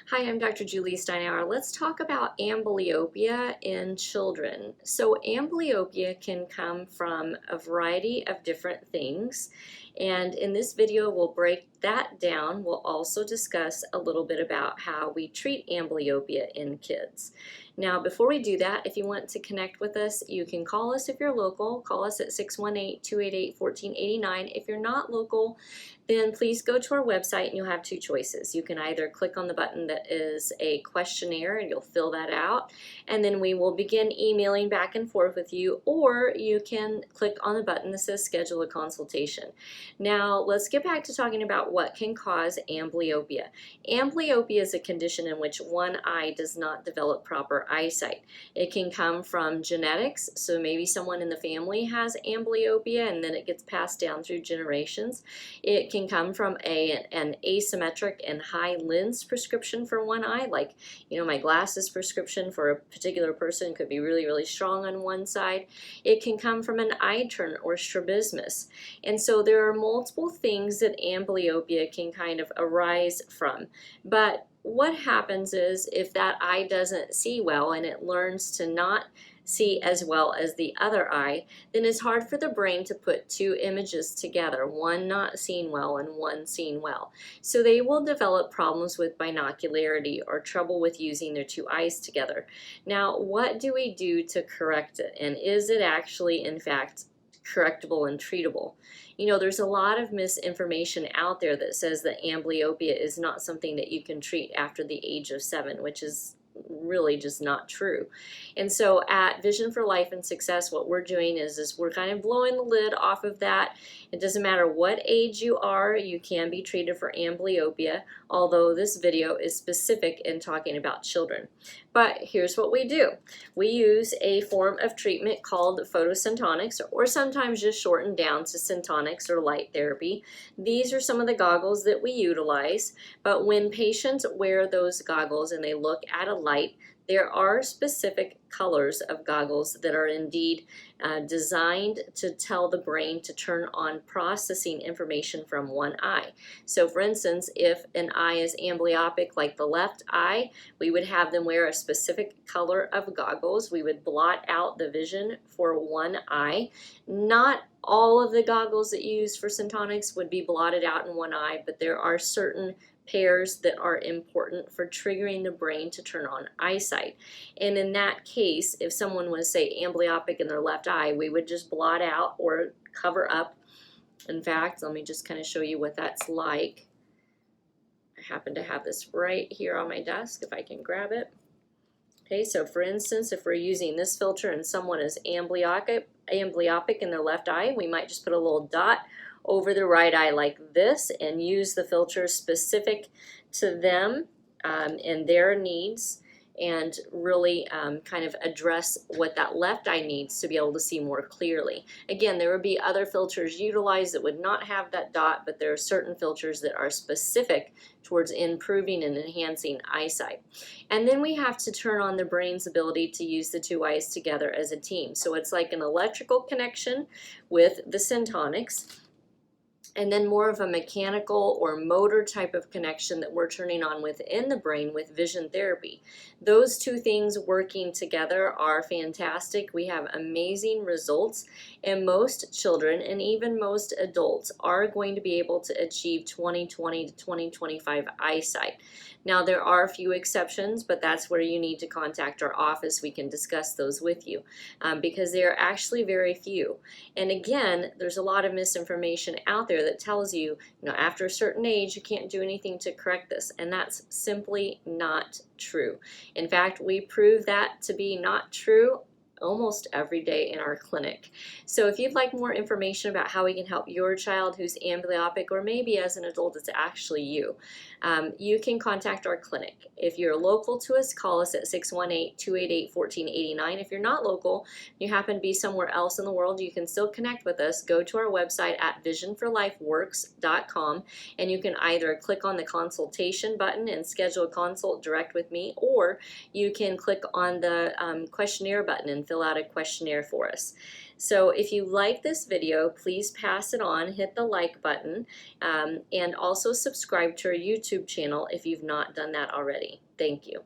Hi, I'm Dr. Julie Steinauer. Let's talk about amblyopia in children. So amblyopia can come from a variety of different things, and in this video we'll break that down. We'll also discuss a little bit about how we treat amblyopia in kids. Now, before we do that, if you want to connect with us, you can call us if you're local. Call us at 618-288-1489. If you're not local, then please go to our website and you'll have two choices. You can either click on the button that is a questionnaire and you'll fill that out, and then we will begin emailing back and forth with you, or you can click on the button that says schedule a consultation. Now let's get back to talking about what can cause amblyopia. Amblyopia is a condition in which one eye does not develop proper eyesight. It can come from genetics, so maybe someone in the family has amblyopia and then it gets passed down through generations. It can come from an asymmetric and high lens prescription for one eye, like, my glasses prescription for a particular person could be really, really strong on one side. It can come from an eye turn or strabismus. And so there are multiple things that amblyopia can kind of arise from. But what happens is if that eye doesn't see well and it learns to not see as well as the other eye, then it's hard for the brain to put two images together, one not seeing well and one seeing well. So they will develop problems with binocularity or trouble with using their two eyes together. Now, what do we do to correct it? And is it actually, in fact, correctable and treatable? There's a lot of misinformation out there that says that amblyopia is not something that you can treat after the age of 7, which is really just not true. And so at Vision for Life and Success, what we're doing is we're kind of blowing the lid off of that. It doesn't matter what age you are, you can be treated for amblyopia, although this video is specific in talking about children. But here's what we do. We use a form of treatment called Photosyntonics, or sometimes just shortened down to Syntonics or light therapy. These are some of the goggles that we utilize, but when patients wear those goggles and they look at a light, there are specific colors of goggles that are indeed designed to tell the brain to turn on processing information from one eye. So for instance, if an eye is amblyopic like the left eye, we would have them wear a specific color of goggles. We would blot out the vision for one eye. Not all of the goggles that you use for Syntonics would be blotted out in one eye, but there are certain pairs that are important for triggering the brain to turn on eyesight. And in that case, if someone was, say, amblyopic in their left eye, we would just blot out or cover up. In fact, let me just kind of show you what that's like. I happen to have this right here on my desk, if I can grab it. Okay, so for instance, if we're using this filter and someone is amblyopic in their left eye, we might just put a little dot over the right eye like this and use the filter specific to them and their needs, and really kind of address what that left eye needs to be able to see more clearly. Again, there would be other filters utilized that would not have that dot, but there are certain filters that are specific towards improving and enhancing eyesight. And then we have to turn on the brain's ability to use the two eyes together as a team. So it's like an electrical connection with the Syntonics, and then more of a mechanical or motor type of connection that we're turning on within the brain with vision therapy. Those two things working together are fantastic. We have amazing results, and most children and even most adults are going to be able to achieve 20/20 to 20/25 eyesight. Now, there are a few exceptions, but that's where you need to contact our office. We can discuss those with you because they are actually very few. And again, there's a lot of misinformation out there that tells you, after a certain age, you can't do anything to correct this. And that's simply not true. In fact, we prove that to be not true almost every day in our clinic. So if you'd like more information about how we can help your child who's amblyopic, or maybe as an adult it's actually you, you can contact our clinic. If you're local to us, call us at 618-288-1489. If you're not local, you happen to be somewhere else in the world, you can still connect with us. Go to our website at visionforlifeworks.com, and you can either click on the consultation button and schedule a consult direct with me, or you can click on the questionnaire button and fill out a questionnaire for us. So if you like this video, please pass it on, hit the like button, and also subscribe to our YouTube channel if you've not done that already. Thank you.